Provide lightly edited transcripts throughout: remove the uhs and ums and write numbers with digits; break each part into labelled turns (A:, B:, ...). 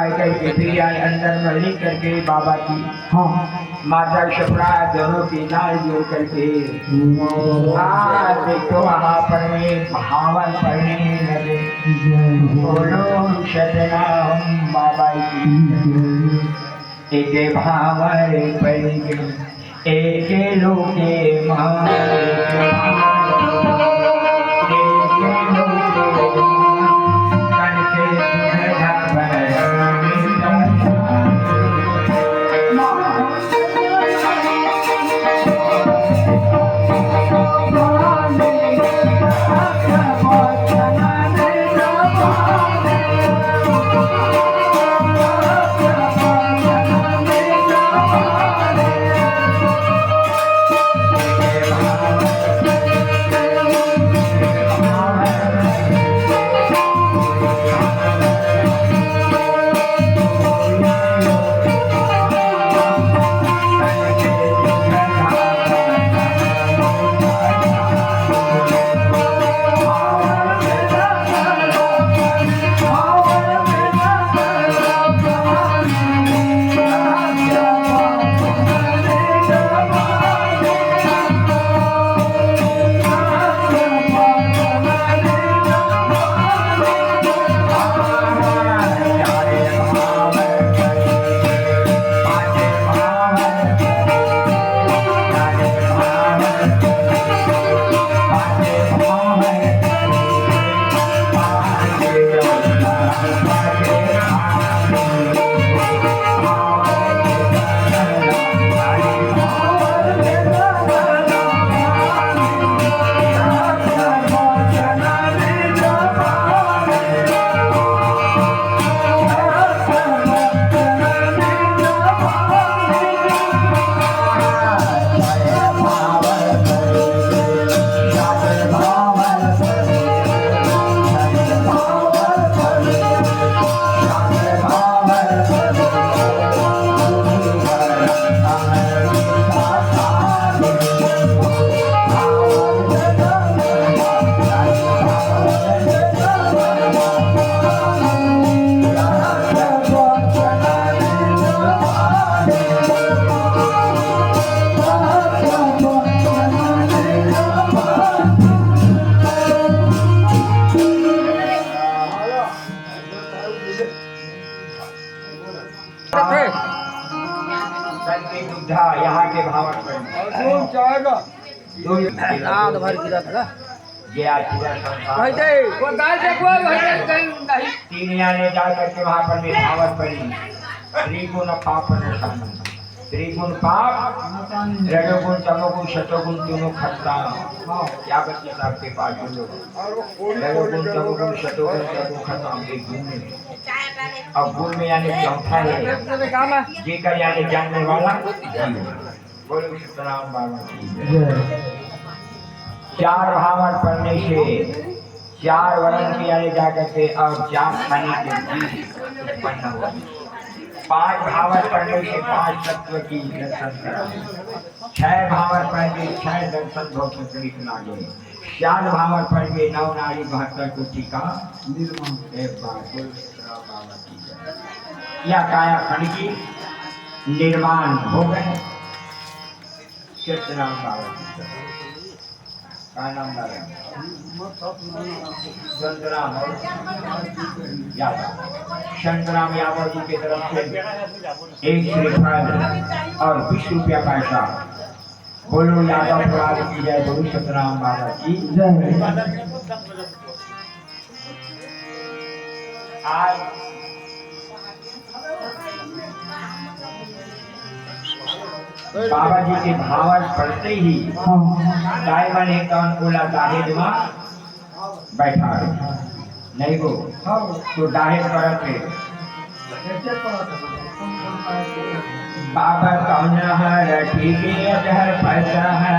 A: अंदर में लिख करके बाबा की माता शपड़ा दोनों की नाल जोड़ करके देखो वहाँ पर भावन पढ़ने लगे। बोलो सतनाम बाबा की। एक भावर पढ़ गए एक लोके यहाँ के भाव तीन याने जा करके वहाँ पर भी भावत पड़ी श्री को न पाप त्रिगुण पाप, रजोगुण तमोगुण शतोगुण तीनों खत्ता। क्या बच्चे आपके पास बोलो? रजोगुण तमोगुण शतोगुण तीनों खत्ता एक गुण में। अब गुण में यानी चौथा है जेकर यानी जानने वाला जीव। बोलो सतनाम बाबा की। चार भावर पढ़ने से चार वर्ण की यानी जाकर के और चार खाने के जीव उत्पन्न हुआ। पांच भावर पढ़ने से पांच तत्व की दर्शन करा। छह भावर पढ़ के छह दर्शन भौतिक लागे। चार भावर पढ़ के नौ नारी 72 कोटि का निर्माण। एक बार या काया खंड की निर्माण हो गए। सतनाम बाबा का नाम संतराम यादव। संतराम यादव जी की तरफ से 1 श्रीफल और 20 रुपया पैसा। बोलो यादव परिवार की जय। बोलो सतराम बाबा की जय। आज बाबा जी के भावर पढ़ते ही डायमंड है कौन बोला दाहेज मां बैठा नहीं हो तो दाहेज पढ़ते बाबा कौन हर ठीक है पैसा है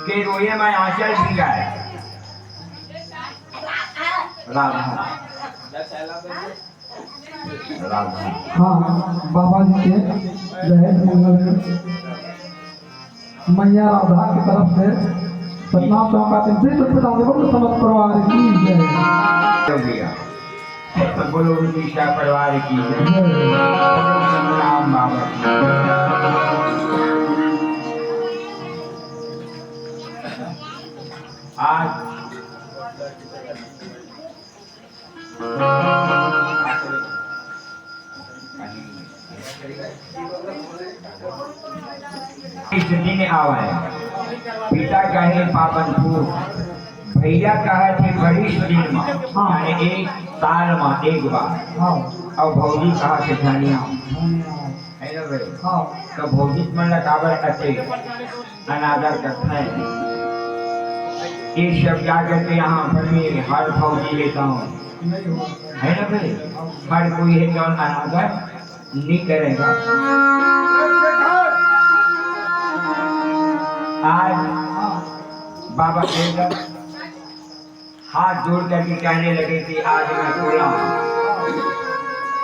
A: के रोए में आंचल भी आए।
B: हाँ बाबा जी के दहेज मंगल मैया राधा की तरफ से सतनाम चौका समझ परिवार की जय।
A: बोलो उड़ीसा परिवार की जय। नाम बाबा आज इस दिन आवे पिता कहे पावन पुर भैया कहा थे बड़ी दिन में
B: हाँ।
A: यानी एक साल में एक बार
B: हाँ
A: और भौजी कहा थे धनिया
B: धन्यवाद
A: है ना भाई
B: हाँ
A: तो भौजी मन लगावर करते अनादर करते हैं ये सब जाकर के यहाँ पर मैं हर भौजी लेता हूँ
B: नहीं हो
A: है ना भाई हर कोई है जो अनादर नहीं करेगा आज बाबा केंद्र हाथ जोड़ करके कहने लगे कि आज मैं बोला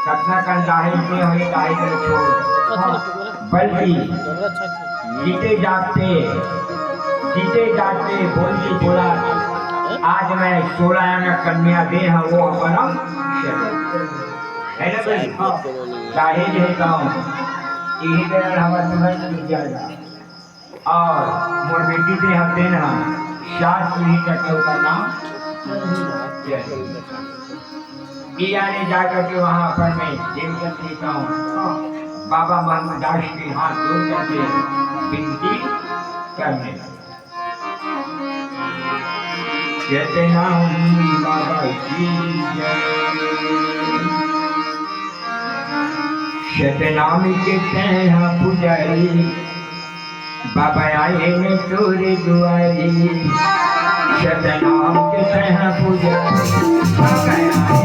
A: कतना कन दाहिर में हुई दाहिर कर छोड़ बल्कि जीते जागते बोल के बोला आज मैं 16 में कन्या दे है वो अपना है ना भाई दाहिर है गाँव यही तरह हमारा समझ मिल जाएगा और मोर बेटी से हम देना 7 पीढ़ी तक का नाम ने जाकर के वहाँ पर मैं देवकर देखा हूँ बाबा मोहम्मद दास के हाथ जोड़ करके विनती करने लगा कहते नाम बाबा की शतनामी के तैहा पुजारी बाबा आए ने तोरे दुआरी शतनाम के तैहा पुजारी बाबा आए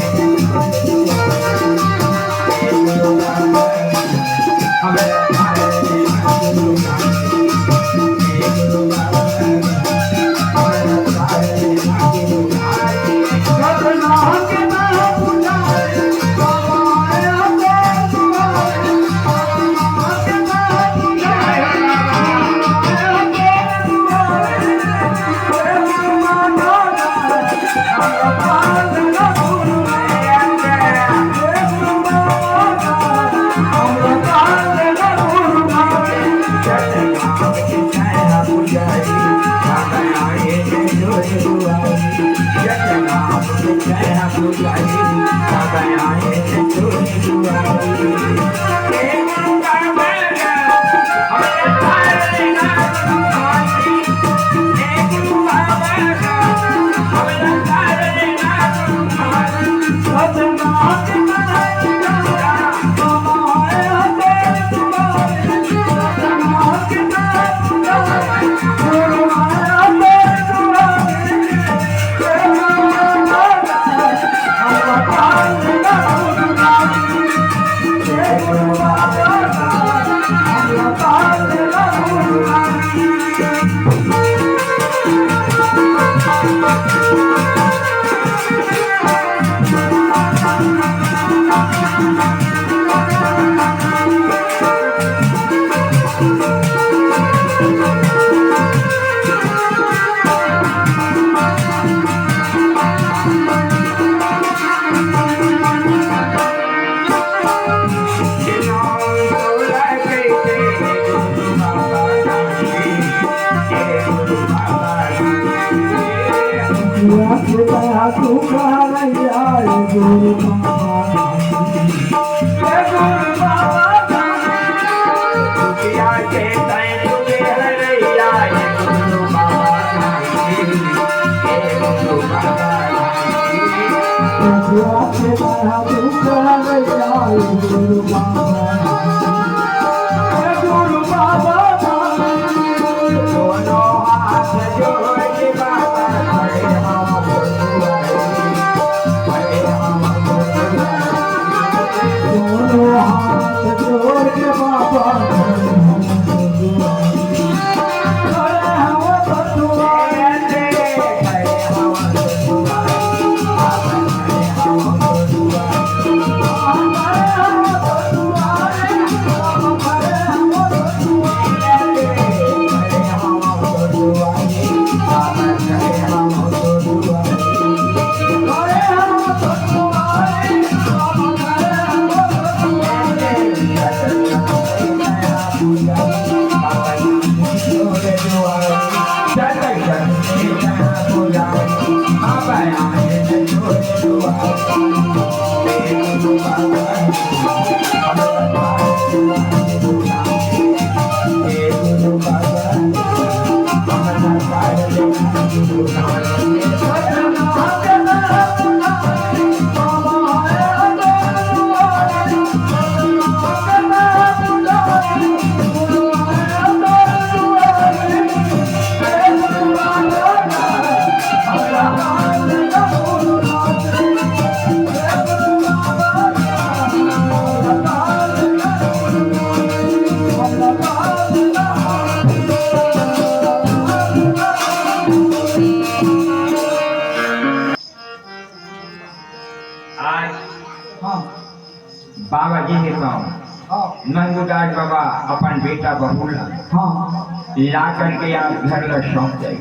A: Thank you. आज
B: हाँ
A: बाबा जी के पाँव
B: हाँ
A: मंगूदास बाबा अपन बेटा बहू ला करके आप घर का शौक जाए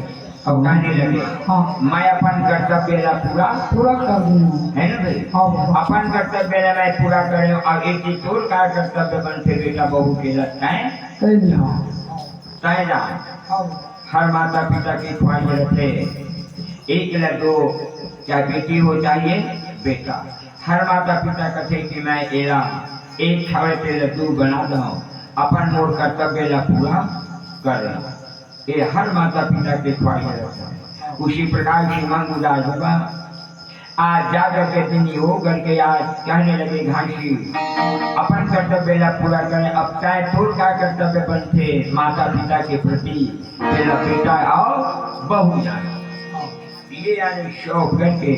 A: अब कहने लगे
B: हाँ
A: मैं अपन कर्तव्य ला पूरा
B: पूरा कर दूँ
A: है ना भाई
B: हाँ
A: अपन कर्तव्य ला मैं पूरा करे और एक चीज तोर का कर्तव्य बन फिर बेटा बहू के लगता है
B: कहीं नहीं हाँ
A: तय जा
B: हाँ
A: हर माता पिता की ख्वाहिश रखे एक या दो क्या बेटी हो चाहिए बेटा हर माता पिता कथे कि मैं एरा एक छावे पे लड्डू बना दूं अपन मोर कर्तव्य ला पूरा कर रहा ये हर माता पिता के ख्वाहिश रहता है उसी प्रकार से मंगूदास होगा आज जाकर के दिन हो करके आज कहने लगे घासी अपन कर्तव्य ला पूरा करें अब चाहे तो क्या कर्तव्य बनते माता पिता के प्रति मेरा बेटा आओ बहू जाए ये यानी शौक करके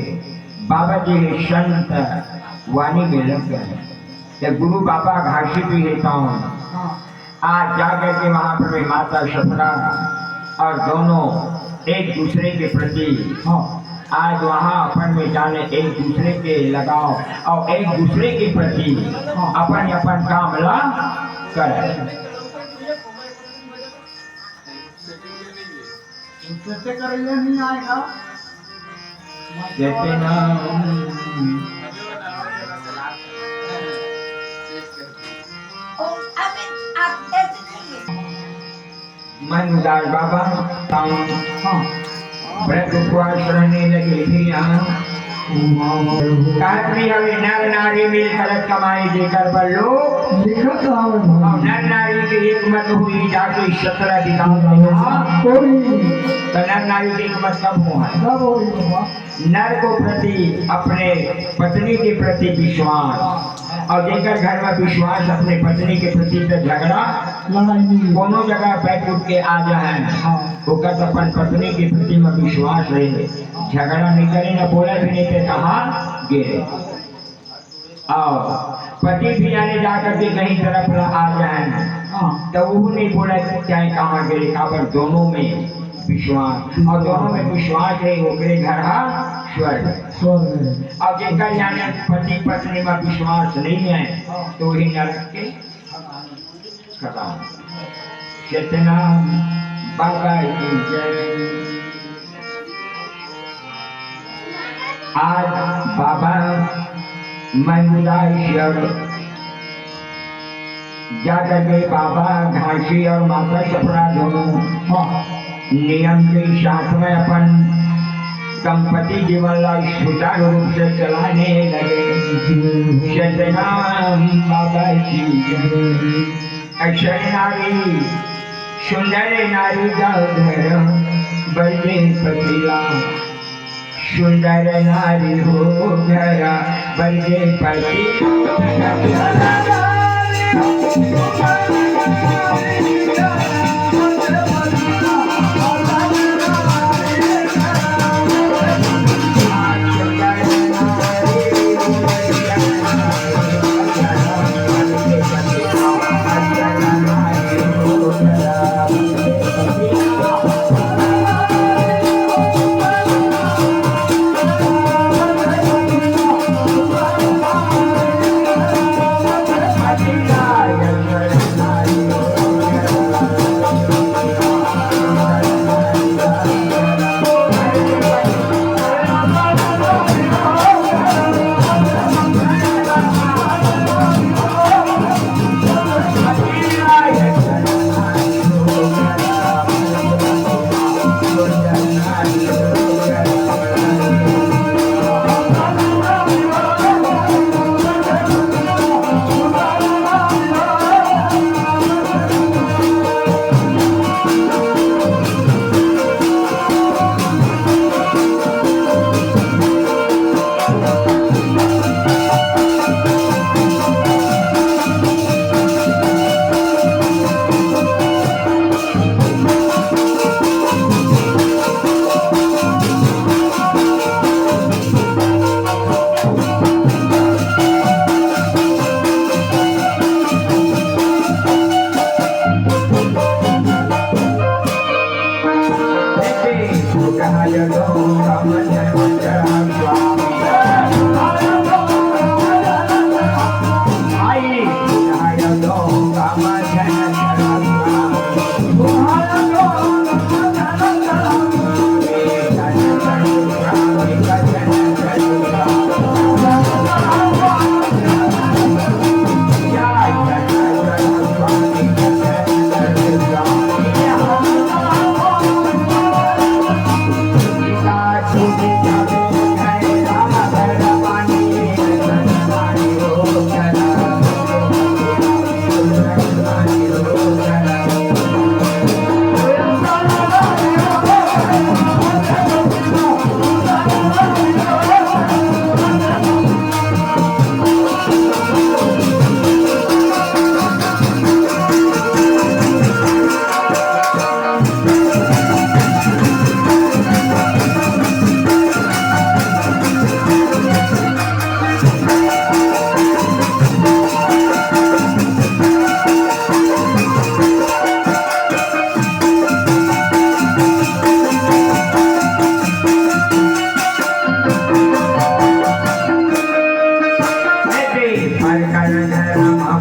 A: बाबा जी के संत वाणी में लग गए गुरु बाबा घासी भी लेता हूँ आज जाकर के वहाँ पर माता सपना और दोनों एक दूसरे के प्रति आज वहाँ अपन में जाने एक दूसरे के लगाओ और एक दूसरे के प्रति अपन अपन काम ला करें
B: कैसे करेंगे नहीं आएगा
A: कहते ना मंगूदास बाबा
B: हाँ
A: व्रत उपवास रहने लगे फिर यहाँ काफी अभी नर नारी मिलकर कमाई देकर बल्लो
B: लिखत आवे
A: और नर नारी की एक मत हुई जाके 17 दिखाओ
B: कोई
A: तो नर नारी की एक मत कब हुआ है
B: सब होई बाबा
A: नर को प्रति अपने पत्नी के प्रति विश्वास और जेकर घर में विश्वास अपने पत्नी के प्रति तो झगड़ा
B: लड़ाई नहीं
A: दोनों जगह बैठ उठ के आ जाए होकर तो अपन पत्नी के प्रति में विश्वास रहे झगड़ा नहीं करे न बोला भी नहीं थे कहा गिरे और पति भी आने जाकर के कहीं तरफ आ जाए तो वो नहीं बोला कि चाहे कहाँ गिरे काबर दोनों में विश्वास और दोनों में विश्वास है ओकरे घर हा स्वर्ग
B: स्वर्ग
A: और जिनका जाने पति पत्नी में विश्वास नहीं है तो ही नरक के खत्म कितना बाबा की जय आज बाबा मंगूदास जाकर के बाबा घासी और माता सपना दोनों नियम के साथ में अपन दंपति जीवन ला सुचारू रूप से चलाने लगे सतनाम बाबा की अक्षय नारी सुंदर नारी का घर बड़े पतिला सुंदर नारी हो घर बड़े पतिला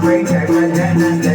A: बैठक जनन